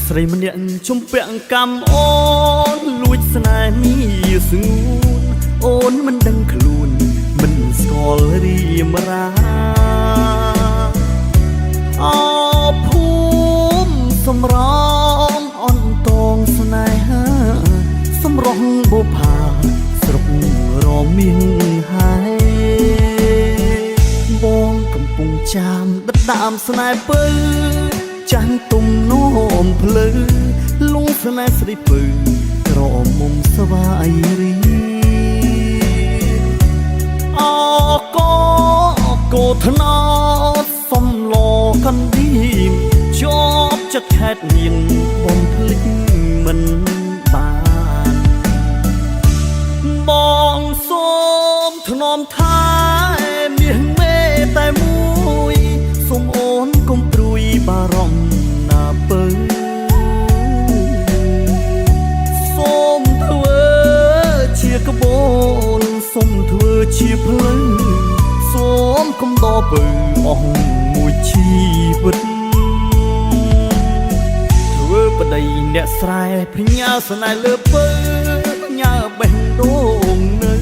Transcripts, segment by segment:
ស្រីម្នាក់ជំពាក់កម្មអូនលួចស្នេហ៍មានស្ងួនអូនមិនដឹងខ្លួនមិនស្គាល់រីមរាអភូមិសម្រងអន្តងស្នេហាសម្រងបុផាស្រុករមៀងហើយបងកំពុងចាំដិតដាមស្នេហ៍ពើចាស់ទុំនោមភ្លឺលងស្នេហ៍ស្រីពើក្រមុំស្វាយរីអកោថ្នោតសំឡកណ្ដៀងជាប់ចិត្តខេតមានបំភ្លេចមិនបានបងសូមធ្នមថាមាសមេតែមួយសូមអូនកុំព្រួយបារម្ភណាពើសូមធ្វើជាក្បូនសូមធ្វើជាភ្លឺសូមកុំដពើអស់មួយជីវិតធ្វើប្តីអ្នកស្រែភញាស្នេហ៍លើពើញ៉ាបេះដូងនៅ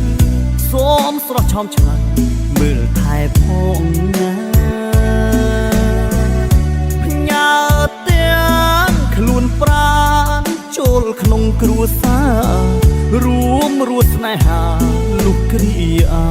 សូមស្រស់ឆោមឆ្ងាញ់មើលថែផងណាភញាទាំងខ្លួនប្រាណចូលក្នុងគ្រួសាររួមរស់ស្នេហាលុះគ្រាអើ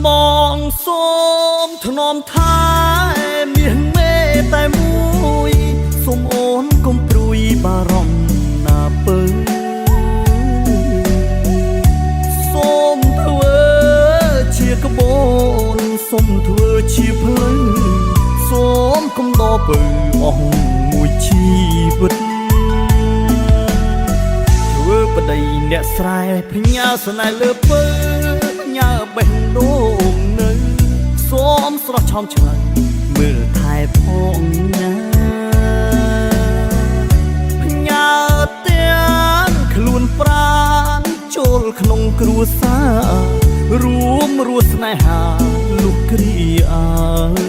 បងសូមធ្នមថាមាសមេតែមួយសូមអូនកុំព្រួយបារម្ភណាពើសូមធ្វើជាក្បូនសូមធ្វើជាភ្លឺសូមកុំដពើអស់មួយជីវិតធ្វើប្តីអ្នកស្រែភញាស្នេហ៍លើពើញ៉ាបេះដូងនៅសូមស្រស់ឆោមឆ្ងាញ់មើលថែផងណាភញាទាំងខ្លួនប្រាណចូលក្នុងគ្រួសាររួមរស់ស្នេហាលុះគ្រាអើ